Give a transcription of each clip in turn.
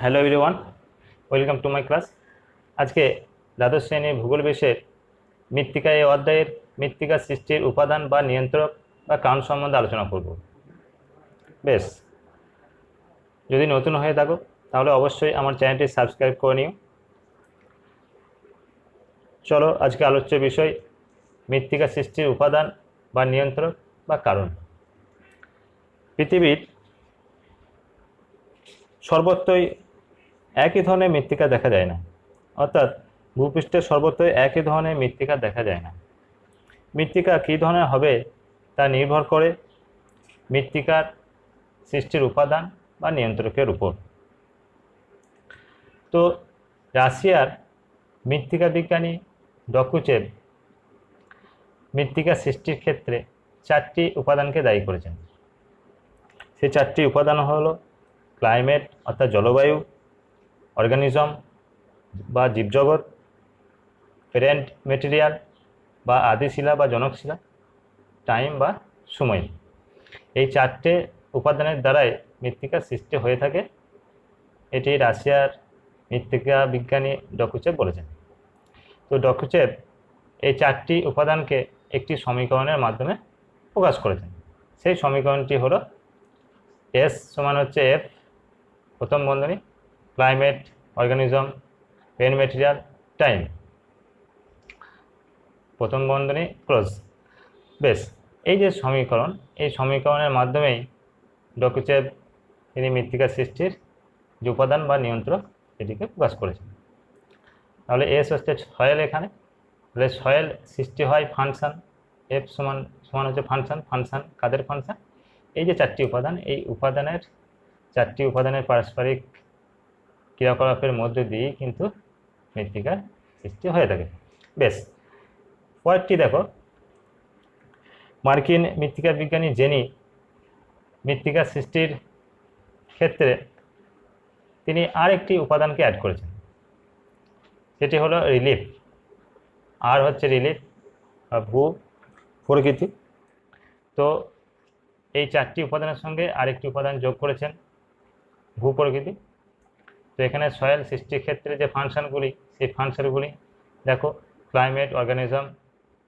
Hello everyone, welcome to my class. আজকে দ্বাদশ শ্রেণীর ভূগোল বিষয়ের মৃত্তিকা এই অধ্যায়ের মৃত্তিকা সৃষ্টির উপাদান বা নিয়ন্ত্রক বা কারণ সম্বন্ধে আলোচনা করব। বেশ, যদি নতুন হয়ে থাকো তাহলে অবশ্যই আমার চ্যানেলটি সাবস্ক্রাইব করে নিও। চলো আজকে আলোচ্য বিষয় মৃত্তিকা সৃষ্টির উপাদান বা নিয়ন্ত্রক বা কারণ। পৃথিবীর সর্বত্রই একই ধরনের মৃত্তিকা দেখা যায় না, অর্থাৎ ভূপৃষ্ঠের সর্বত্রই একই ধরনের মৃত্তিকা দেখা যায় না। মৃত্তিকা কী ধরনের হবে তা নির্ভর করে মৃত্তিকার সৃষ্টির উপাদান বা নিয়ন্ত্রকের উপর। তো রাশিয়ার মৃত্তিকা বিজ্ঞানী ডকুচেভ মৃত্তিকা সৃষ্টির ক্ষেত্রে 4টি উপাদানকে দায়ী করেছেন। সেই 4টি উপাদান হলো ক্লাইমেট অর্থাৎ জলবায়ু, অর্গানিজম বা জীবজগৎ, প্যারেন্ট মেটেরিয়াল বা আদিশিলা বা জনকশিলা, টাইম বা সময়। এই 4টে উপাদানের দ্বারাই মৃত্তিকা সৃষ্টি হয়ে থাকে, এটি রাশিয়ার মৃত্তিকা বিজ্ঞানী ডকুচেভ বলেছেন। তো ডকুচেভ এই 4টি উপাদানকে একটি সমীকরণের মাধ্যমে প্রকাশ করেছেন। সেই সমীকরণটি হলো এস সমান হচ্ছে এফ প্রথম বন্ধনী, climate, organism, parent material, time প্রথম বন্ধনী ক্লোজ। বেশ, এই যে সমীকরণ, এই সমীকরণের মাধ্যমেই ডকুচেভ তিনি মৃত্তিকা সৃষ্টির যে উপাদান বা নিয়ন্ত্রক এটিকে প্রকাশ করেছেন। তাহলে এস হচ্ছে সয়েল, এখানে তাহলে সয়েল সৃষ্টি হয় ফাংশন, এফ সমান সমান হচ্ছে ফাংশন। ফাংশন কাদের ফাংশন? এই যে 4টি উপাদান, এই উপাদানের 4টি উপাদানের পারস্পরিক ক্রিয়াকলাপের মধ্যে দিয়েই কিন্তু মৃত্তিকার সৃষ্টি হয়ে থাকে। বেশ, পরেরটি দেখো, মার্কিন মৃত্তিকা বিজ্ঞানী জেনি মৃত্তিকা সৃষ্টির ক্ষেত্রে তিনি আরেকটি উপাদানকে অ্যাড করেছেন, সেটি হলো রিলিফ। আর হচ্ছে রিলিফ ভূ প্রকৃতি। তো এই 4টি উপাদানের সঙ্গে আরেকটি উপাদান যোগ করেছেন, ভূ প্রকৃতি। তো এখানে সয়েল সৃষ্টির ক্ষেত্রে যে ফাংশনগুলি, সেই ফাংশনগুলি দেখো, climate, organism,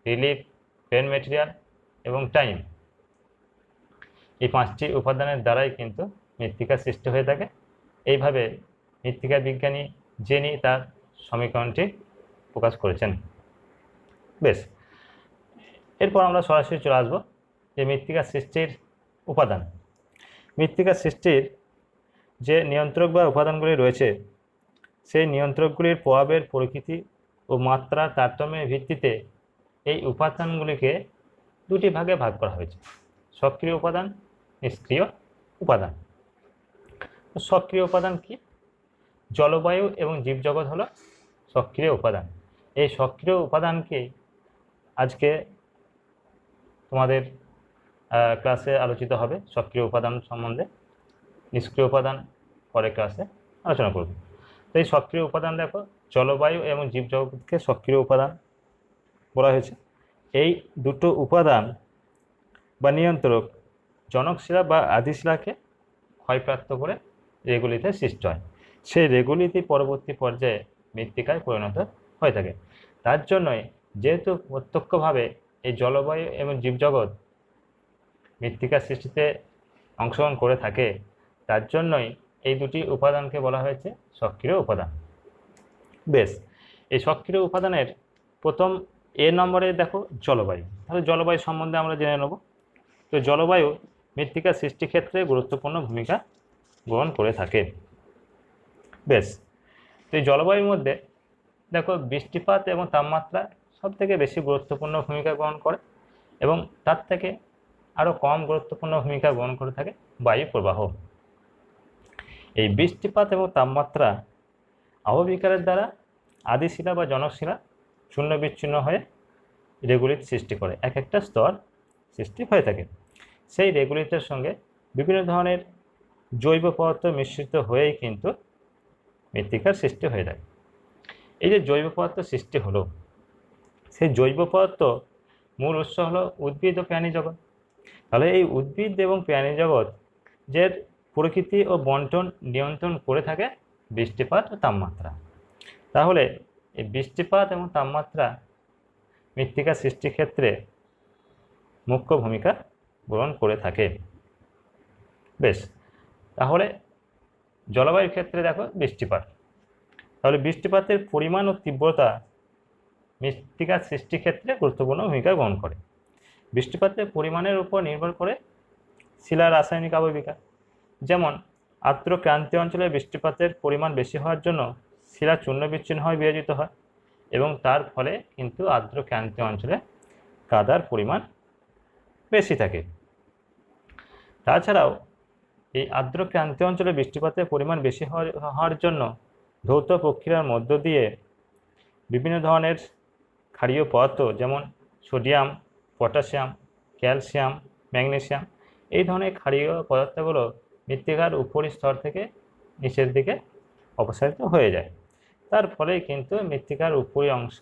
relief, parent material এবং টাইম। এই 5টি উপাদানের দ্বারাই কিন্তু মৃত্তিকা সৃষ্টি হয়ে থাকে। এইভাবে মৃত্তিকা বিজ্ঞানী জেনি তার সমীকরণটি প্রকাশ করেছেন। বেশ, এরপর আমরা সরাসরি চলে আসবো যে মৃত্তিকা সৃষ্টির উপাদান। মৃত্তিকা সৃষ্টির যে নিয়ন্ত্রক বা উপাদানগুলি রয়েছে, সেই নিয়ন্ত্রকগুলির প্রভাবের প্রকৃতি ও মাত্রার তারতম্যের ভিত্তিতে এই উপাদানগুলিকে 2টি ভাগে ভাগ করা হয়েছে, সক্রিয় উপাদান, নিষ্ক্রিয় উপাদান। সক্রিয় উপাদান কি? জলবায়ু এবং জীবজগৎ হলো সক্রিয় উপাদান। এই সক্রিয় উপাদানকে আজকে তোমাদের ক্লাসে আলোচিত হবে সক্রিয় উপাদান সম্বন্ধে। নিষ্ক্রিয় উপাদান পরে ক্লাসে আলোচনা করব। তো এই সক্রিয় উপাদান দেখো, জলবায়ু এবং জীবজগৎকে সক্রিয় উপাদান বলা হয়েছে। এই দুটো উপাদান বা নিয়ন্ত্রক জনকশিলা বা আদিশিলাকে ক্ষয়প্রাপ্ত করে রেগুলিতে সৃষ্টি হয়। সেই রেগুলিটি পরবর্তী পর্যায়ে মৃত্তিকায় পরিণত হয়ে থাকে। তার জন্যই যেহেতু প্রত্যক্ষভাবে এই জলবায়ু এবং জীবজগৎ মৃত্তিকা সৃষ্টিতে অংশগ্রহণ করে থাকে, তার জন্যই এই 2টি উপাদানকে বলা হয়েছে সক্রিয় উপাদান। বেশ, এই সক্রিয় উপাদানের প্রথম নম্বরে দেখো জলবায়ু। তাহলে জলবায়ু সম্বন্ধে আমরা জেনে নেব। তো জলবায়ু মৃত্তিকা সৃষ্টির ক্ষেত্রে গুরুত্বপূর্ণ ভূমিকা গ্রহণ করে থাকে। বেশ, তো এই জলবায়ুর মধ্যে দেখো বৃষ্টিপাত এবং তাপমাত্রা সবথেকে বেশি গুরুত্বপূর্ণ ভূমিকা গ্রহণ করে, এবং তার থেকে আরও কম গুরুত্বপূর্ণ ভূমিকা গ্রহণ করে থাকে বায়ু প্রবাহ। এই বৃষ্টিপাত এবং তাপমাত্রা আবহবিকারের দ্বারা আদিশিলা বা জনকশিলা শূন্য বিচ্ছিন্ন হয়ে রেগুলিত সৃষ্টি করে, এক একটা স্তর সৃষ্টি হয়ে থাকে। সেই রেগুলিতের সঙ্গে বিভিন্ন ধরনের জৈব পদার্থ মিশ্রিত হয়েই কিন্তু মৃত্তিকার সৃষ্টি হয়ে থাকে। এই যে জৈব পদার্থ সৃষ্টি হলো, সেই জৈব পদার্থ মূল উৎস হলো উদ্ভিদ ও প্রাণী জগৎ। তাহলে এই উদ্ভিদ এবং প্রাণী জগৎ যে প্রকৃতি ও বন্টন নিয়ন্ত্রণ করে থাকে, বৃষ্টিপাত ও তাপমাত্রা। তাহলে এই বৃষ্টিপাত এবং তাপমাত্রা মৃত্তিকা সৃষ্টির ক্ষেত্রে মুখ্য ভূমিকা গ্রহণ করে থাকে। বেশ, তাহলে জলবায়ুর ক্ষেত্রে দেখো বৃষ্টিপাত। তাহলে বৃষ্টিপাতের পরিমাণ ও তীব্রতা মৃত্তিকা সৃষ্টির ক্ষেত্রে গুরুত্বপূর্ণ ভূমিকা গ্রহণ করে। বৃষ্টিপাতের পরিমাণের উপর নির্ভর করে শিলার রাসায়নিক আবহবিকা। যেমন আর্দ্র ক্রান্তীয় অঞ্চলে বৃষ্টিপাতের পরিমাণ বেশি হওয়ার জন্য শিলা চূর্ণ বিচ্ছিন্ন হয়ে বিয়োজিত হয় এবং তার ফলে কিন্তু আর্দ্র ক্রান্তীয় অঞ্চলে কাদার পরিমাণ বেশি থাকে। তাছাড়াও এই আর্দ্র ক্রান্তীয় অঞ্চলে বৃষ্টিপাতের পরিমাণ বেশি হওয়ার জন্য ধৌত প্রক্রিয়ার মধ্য দিয়ে বিভিন্ন ধরনের ক্ষারীয় পদার্থ যেমন সোডিয়াম, পটাশিয়াম, ক্যালসিয়াম, ম্যাগনেসিয়াম এই ধরনের ক্ষারীয় পদার্থগুলো মৃত্তিকার উপরি স্তর থেকে নিচের দিকে অপসারিত হয়ে যায়। তার ফলে কিন্তু মৃত্তিকার উপরি অংশ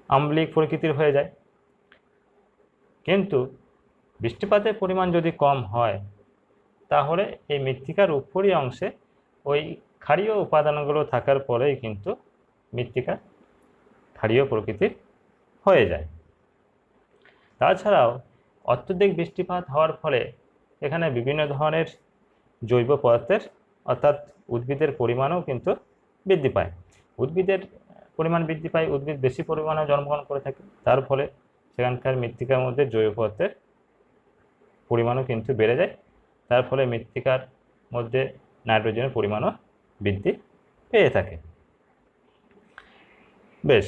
আম্লিক প্রকৃতির হয়ে যায়। কিন্তু বৃষ্টিপাতের পরিমাণ যদি কম হয় তাহলে এই মৃত্তিকার উপরি অংশে ওই ক্ষারীয় উপাদানগুলো থাকার পরেই কিন্তু মৃত্তিকা ক্ষারীয় প্রকৃতির হয়ে যায়। তাছাড়াও অত্যধিক বৃষ্টিপাত হওয়ার ফলে এখানে বিভিন্ন ধরনের জৈব পদার্থের অর্থাৎ উদ্ভিদের পরিমাণও কিন্তু বৃদ্ধি পায়। উদ্ভিদের পরিমাণ বৃদ্ধি পায়, উদ্ভিদ বেশি পরিমাণে জন্মগ্রহণ করে থাকে, তার ফলে সেখানকার মৃত্তিকার মধ্যে জৈব পদার্থের পরিমাণও কিন্তু বেড়ে যায়। তার ফলে মৃত্তিকার মধ্যে নাইট্রোজেনের পরিমাণও বৃদ্ধি পেয়ে থাকে। বেশ,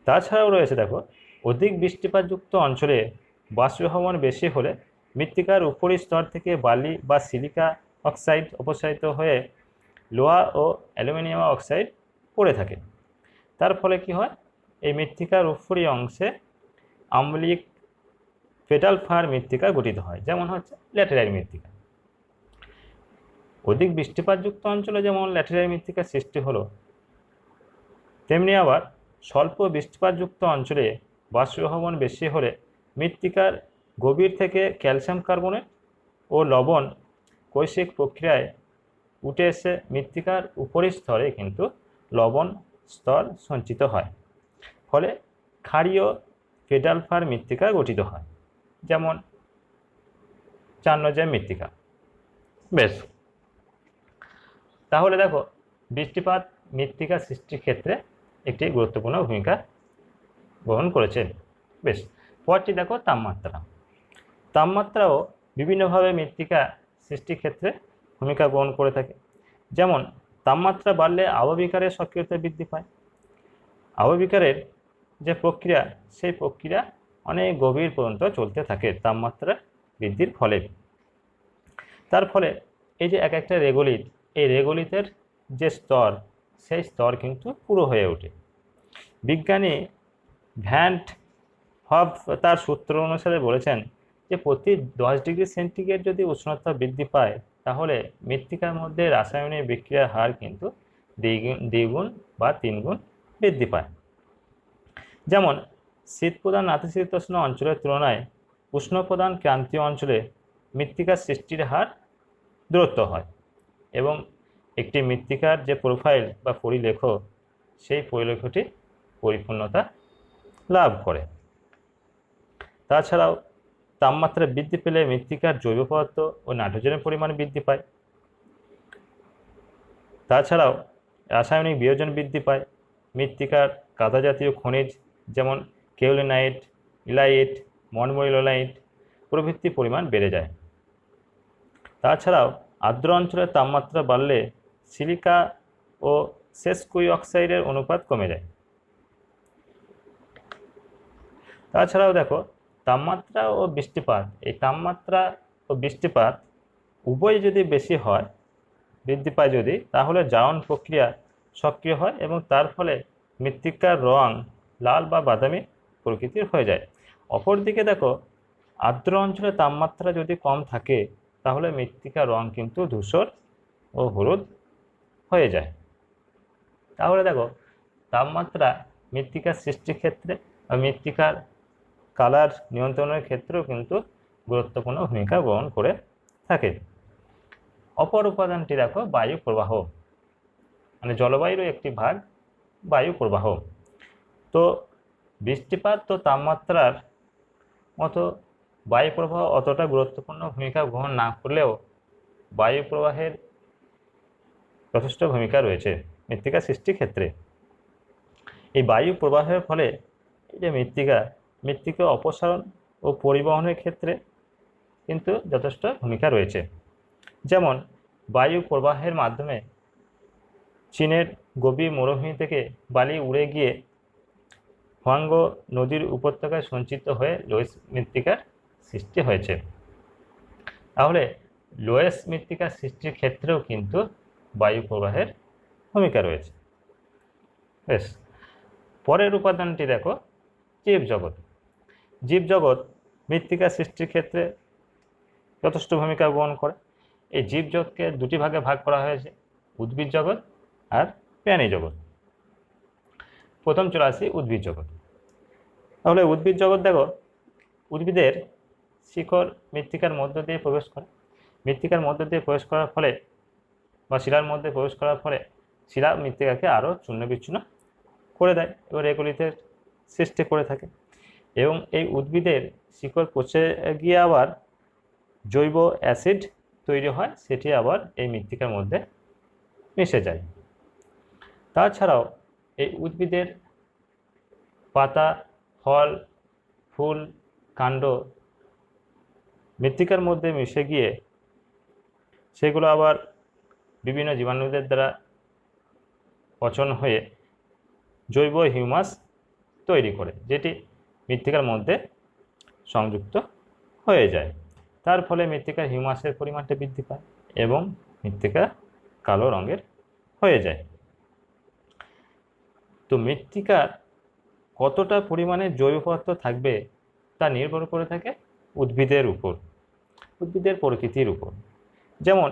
তাছাড়াও রয়েছে দেখো অধিক বৃষ্টিপাতযুক্ত অঞ্চলে বাষ্পীভবন বেশি হলে মৃত্তিকার উপরি স্তর থেকে বালি বা সিলিকা অক্সাইড অপসারিত হয়ে লোহা ও অ্যালুমিনিয়াম অক্সাইড পড়ে থাকে। তার ফলে কি হয়, এই মৃত্তিকার উপরি অংশে আম্লিক পেটাল ফার মৃত্তিকা গঠিত হয়, যেমন হচ্ছে ল্যাটেরাইট মৃত্তিকা। অধিক বৃষ্টিপাতযুক্ত অঞ্চলে যেমন ল্যাটেরাইট মৃত্তিকা সৃষ্টি হলো, তেমনি আবার স্বল্প বৃষ্টিপাতযুক্ত অঞ্চলে বাষ্পীভবন বেশি হলে মৃত্তিকার গভীর থেকে ক্যালসিয়াম কার্বনেট ও লবণ কৈশিক প্রক্রিয়ায় উঠে এসে মৃত্তিকার উপরি স্তরে কিন্তু লবণ স্তর সঞ্চিত হয়, ফলে ক্ষারীয় পেটাল ফার মৃত্তিকা গঠিত হয়, যেমন চান্নজাম মৃত্তিকা। বেশ, তাহলে দেখো বৃষ্টিপাত মৃত্তিকা সৃষ্টির ক্ষেত্রে একটি গুরুত্বপূর্ণ ভূমিকা গ্রহণ করেছে। বেশ, পরটি দেখো তাপমাত্রা। তাপমাত্রাও বিভিন্নভাবে মৃত্তিকা সৃষ্টির ক্ষেত্রে ভূমিকা গ্রহণ করে থাকে। যেমন তাপমাত্রা বাড়লে আবহবিকারের সক্রিয়তা বৃদ্ধি পায়। আবহবিকারের যে প্রক্রিয়া, সেই প্রক্রিয়া অনেক গভীর পর্যন্ত চলতে থাকে তাপমাত্রা বৃদ্ধির ফলে। তার ফলে এই যে এক একটা রেগোলিত, এই রেগোলিতের যে স্তর, সেই স্তর কিন্তু পুরো হয়ে ওঠে। বিজ্ঞানী ভ্যান্ট হফ তার সূত্র অনুসারে বলেছেন যে প্রতি 10 ডিগ্রি সেন্টিগ্রেড যদি উষ্ণতা বৃদ্ধি পায় তাহলে মৃত্তিকার মধ্যে রাসায়নিক বিক্রিয়ার হার কিন্তু দ্বিগুণ বা 3 গুণ বৃদ্ধি পায়। যেমন শীতপ্রধান নাতিশীতোষ্ণ অঞ্চলের তুলনায় উষ্ণপ্রধান ক্রান্তীয় অঞ্চলে মৃত্তিকার সৃষ্টির হার দ্রুত হয় এবং একটি মৃত্তিকার যে প্রোফাইল বা পরিলেখ, সেই পরিলেখটি পরিপূর্ণতা লাভ করে। তাছাড়াও তাপমাত্রা বৃদ্ধি পেলে মৃত্তিকার জৈব পদার্থ ও নাইট্রোজেনের পরিমাণ বৃদ্ধি পায়। তাছাড়াও রাসায়নিক বিয়োজন বৃদ্ধি পায়। মৃত্তিকার কাদা জাতীয় খনিজ যেমন কেওলিনাইট, ইলাইট, মনমরিলোনাইট প্রভৃতির পরিমাণ বেড়ে যায়। তাছাড়াও আর্দ্র অঞ্চলের তাপমাত্রা বাড়লে সিলিকা ও সেসকুই অক্সাইডের অনুপাত কমে যায়। তাছাড়াও দেখো তাপমাত্রা ও বৃষ্টিপাত, এই তাপমাত্রা ও বৃষ্টিপাত উভয় যদি বেশি হয়, বৃদ্ধি পায় যদি, তাহলে জারণ প্রক্রিয়া সক্রিয় হয় এবং তার ফলে মৃত্তিকার রং লাল বা বাদামি প্রকৃতির হয়ে যায়। অপরদিকে দেখো আর্দ্র অঞ্চলে তাপমাত্রা যদি কম থাকে তাহলে মৃত্তিকার রং কিন্তু ধূসর ও হলুদ হয়ে যায়। তাহলে দেখো তাপমাত্রা মৃত্তিকার সৃষ্টির ক্ষেত্রে বা মৃত্তিকার কালার নিয়ন্ত্রণের ক্ষেত্রেও কিন্তু গুরুত্বপূর্ণ ভূমিকা গ্রহণ করে থাকে। অপর উপাদানটি দেখো বায়ু প্রবাহ, মানে জলবায়ুর একটি ভাগ বায়ু প্রবাহ। তো বৃষ্টিপাত তো তাপমাত্রার মতো বায়ু প্রবাহ অতটা গুরুত্বপূর্ণ ভূমিকা গ্রহণ না করলেও বায়ু প্রবাহের যথেষ্ট ভূমিকা রয়েছে মৃত্তিকা সৃষ্টির ক্ষেত্রে। এই বায়ু প্রবাহের ফলে এই যে মৃত্তিকা অপসারণ ও পরিবহনের ক্ষেত্রে কিন্তু যথেষ্ট ভূমিকা রয়েছে। যেমন বায়ু প্রবাহের মাধ্যমে চীনের গভীর মরুভূমি থেকে বালি উড়ে গিয়ে হোয়াংগ নদীর উপত্যকায় সঞ্চিত হয়ে লোয়েস মৃত্তিকার সৃষ্টি হয়েছে। তাহলে লোয়েস মৃত্তিকার সৃষ্টির ক্ষেত্রেও কিন্তু বায়ু প্রবাহের ভূমিকা রয়েছে। বেশ, পরের উপাদানটি দেখো জীবজগৎ। জীবজগৎ মৃত্তিকা সৃষ্টির ক্ষেত্রে যথেষ্ট ভূমিকা গ্রহণ করে। এই জীবজগৎকে দুটি ভাগে ভাগ করা হয়েছে, উদ্ভিদ জগৎ আর প্রাণী জগৎ। প্রথম চলে আসি উদ্ভিদ জগৎ। তাহলে উদ্ভিদ জগৎ দেখো, উদ্ভিদের শিকড় মৃত্তিকার মধ্য দিয়ে প্রবেশ করে। মৃত্তিকার মধ্য দিয়ে প্রবেশ করার ফলে বা শিলার মধ্যে প্রবেশ করার ফলে শিলা মৃত্তিকাকে আরও চূর্ণ বিচ্ছিন্ন করে দেয় এবং রেগুলিতের সৃষ্টি করে থাকে। এবং এই উদ্ভিদের শিকড় পচে গিয়ে আবার জৈব অ্যাসিড তৈরি হয়, সেটি আবার এই মৃত্তিকার মধ্যে মিশে যায়। তাছাড়াও এই উদ্ভিদের পাতা, ফল, ফুল, কাণ্ড মৃত্তিকার মধ্যে মিশে গিয়ে সেগুলো আবার বিভিন্ন জীবাণুদের দ্বারা পচন হয়ে জৈব হিউমাস তৈরি করে, যেটি মৃত্তিকার মধ্যে সংযুক্ত হয়ে যায়। তার ফলে মৃত্তিকার হিউমাসের পরিমাণটা বৃদ্ধি পায় এবং মৃত্তিকা কালো রঙের হয়ে যায়। তো মৃত্তিকার কতটা পরিমাণে জৈব পদার্থ থাকবে তা নির্ভর করে থাকে উদ্ভিদের উপর, উদ্ভিদের প্রকৃতির উপর। যেমন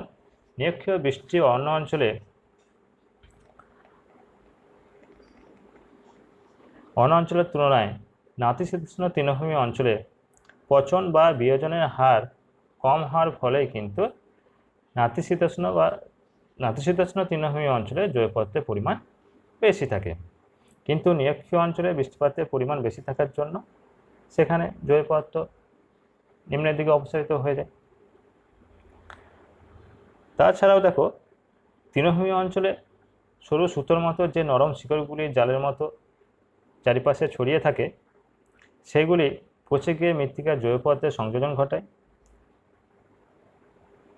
নিরক্ষীয় বৃষ্টি অন্য অঞ্চলের তুলনায় নাতিশীতোষ্ণ তৃণভূমি অঞ্চলে পচন বা বিয়োজনের হার কম হওয়ার ফলে কিন্তু নাতিশীতোষ্ণ তৃণভূমি অঞ্চলে জৈব পদার্থের পরিমাণ বেশি থাকে। কিন্তু নিরক্ষীয় অঞ্চলে বৃষ্টিপাতের পরিমাণ বেশি থাকার জন্য সেখানে জৈব পদার্থ নিম্নের দিকে অপসারিত হয়ে যায়। তাছাড়াও দেখো, তৃণভূমি অঞ্চলে সরু সুতোর মতো যে নরম শিকড়গুলি জালের মতো চারিপাশে ছড়িয়ে থাকে, সেগুলি পচে গিয়ে মৃত্তিকার জৈব পদার্থের সংযোজন ঘটায়।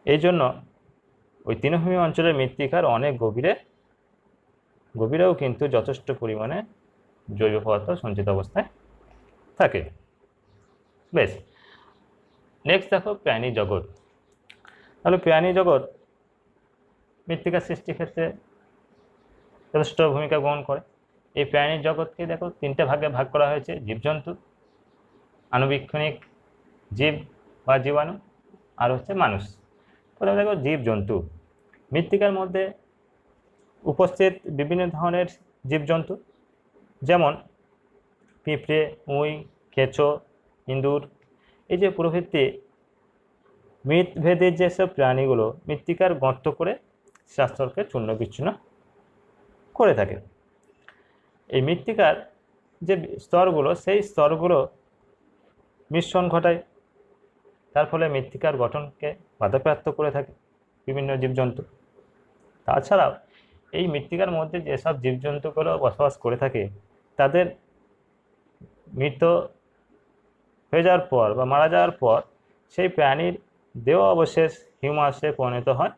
এই জন্য ওই তৃণভূমি অঞ্চলের মৃত্তিকার অনেক গভীরেও কিন্তু যথেষ্ট পরিমাণে জৈব পদার্থ সঞ্চিত অবস্থায় থাকে। বেশ, নেক্সট দেখো প্রাণী জগৎ। তাহলে প্রাণী জগৎ মৃত্তিকা সৃষ্টির ক্ষেত্রে যথেষ্ট ভূমিকা গ্রহণ করে। এই প্রাণী জগৎকে দেখো তিনটে ভাগে ভাগ করা হয়েছে: জীবজন্তু, আণুবীক্ষণিক জীব বা জীবাণু, আর হচ্ছে মানুষ। প্রথমে দেখো জীবজন্তু। মৃত্তিকার মধ্যে উপস্থিত বিভিন্ন ধরনের জীবজন্তু, যেমন পিঁপড়ে, উই, কেঁচো, ইঁদুর, এই যে প্রভৃতি মৃৎভেদের যেসব প্রাণীগুলো মৃত্তিকার গর্ত করে শিলাস্তরকে চূর্ণ বিচ্ছিন্ন করে থাকে। এই মৃত্তিকার যে স্তরগুলো, সেই স্তরগুলো মিশ্রণ ঘটায়, তার ফলে মৃত্তিকার গঠনকে বাধাপ্রাপ্ত করে থাকে বিভিন্ন জীবজন্তু। তাছাড়াও এই মৃত্তিকার মধ্যে যেসব জীবজন্তুগুলো বসবাস করে থাকে, তাদের মৃত হয়ে যাওয়ার পর বা মারা যাওয়ার পর সেই প্রাণীর দেহ অবশেষ হিউমাসে পরিণত হয়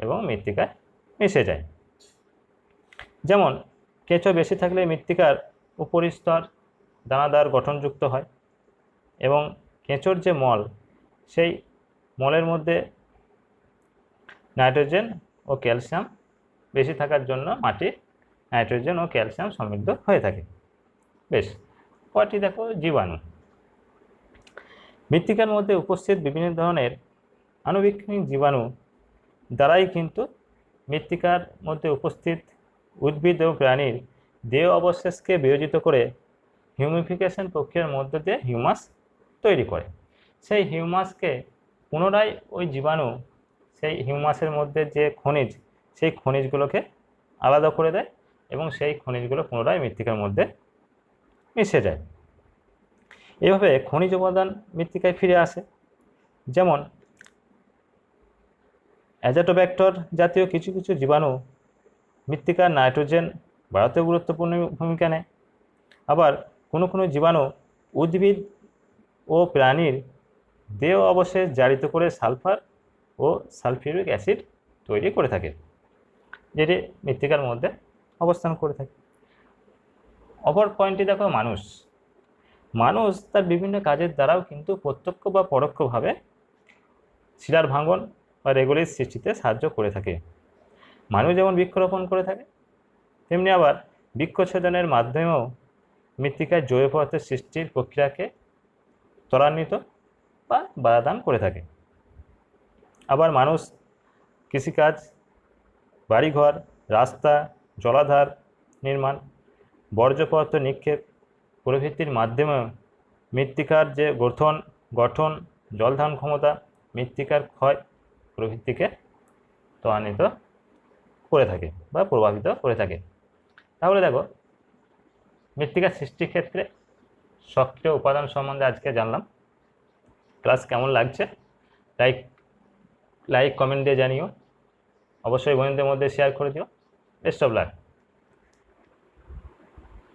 এবং মৃত্তিকায় মিশে যায়। যেমন কেঁচো বেশি থাকলে মৃত্তিকার উপরিস্তর দানাদার গঠনযুক্ত হয় এবং কেঁচোর যে মল, সেই মলের মধ্যে নাইট্রোজেন ও ক্যালসিয়াম বেশি থাকার জন্য মাটি নাইট্রোজেন ও ক্যালসিয়াম সমৃদ্ধ হয়ে থাকে। বেশ, পরটি দেখো জীবাণু। মৃত্তিকার মধ্যে উপস্থিত বিভিন্ন ধরনের আণুবীক্ষণিক জীবাণু দ্বারাই কিন্তু মৃত্তিকার মধ্যে উপস্থিত উদ্ভিদ ও প্রাণীর দেহ অবশেষকে বিয়োজিত করে হিউমিফিকেশন প্রক্রিয়ার মধ্য দিয়ে হিউমাস তৈরি করে। সেই হিউমাসকে পুনরায় ওই জীবাণু সেই হিউমাসের মধ্যে যে খনিজ, সেই খনিজগুলোকে আলাদা করে দেয় এবং সেই খনিজগুলো পুনরায় মৃত্তিকার মধ্যে মিশে যায়। এভাবে খনিজ উপাদান মৃত্তিকায় ফিরে আসে। যেমন অ্যাজাটোব্যাক্টর জাতীয় কিছু কিছু জীবাণু মৃত্তিকার নাইট্রোজেন বাড়াতে গুরুত্বপূর্ণ ভূমিকা নেয়। আবার কোনো কোনো জীবাণু উদ্ভিদ ও প্রাণীর দেহ অবশেষ জারিত করে সালফার ও সালফিউরিক অ্যাসিড তৈরি করে থাকে, যেটি মৃত্তিকার মধ্যে অবস্থান করে থাকে। অপর পয়েন্টটি দেখো, মানুষ তার বিভিন্ন কাজের দ্বারাও কিন্তু প্রত্যক্ষ বা পরোক্ষভাবে শিলার ভাঙন বা রেগুলির সৃষ্টিতে সাহায্য করে থাকে। মানুষ যেমন বৃক্ষরোপণ করে থাকে, তেমনি আবার বৃক্ষচ্ছেদনের মাধ্যমেও মৃত্তিকায় জৈব পদার্থের সৃষ্টির প্রক্রিয়াকে ত্বরান্বিত বা বাধাদান করে থাকে। আবার মানুষ কৃষিকাজ, বাড়িঘর, রাস্তা, জলাধার নির্মাণ, বর্জ্য পদার্থ নিক্ষেপ প্রভৃতির মাধ্যমে মৃত্তিকার যে গঠন, জলধারণ ক্ষমতা, মৃত্তিকার ক্ষয় প্রভৃতিকে ত্বরান্বিত করে থাকে বা প্রভাবিত করে থাকে। তাহলে দেখো, মৃত্তিকার সৃষ্টির ক্ষেত্রে সক্রিয় উপাদান সম্বন্ধে আজকে জানলাম। ক্লাস কেমন লাগছে লাইক কমেন্ট দিয়ে জানিও, অবশ্যই বন্ধুদের মধ্যে শেয়ার করে দিও। Best of luck.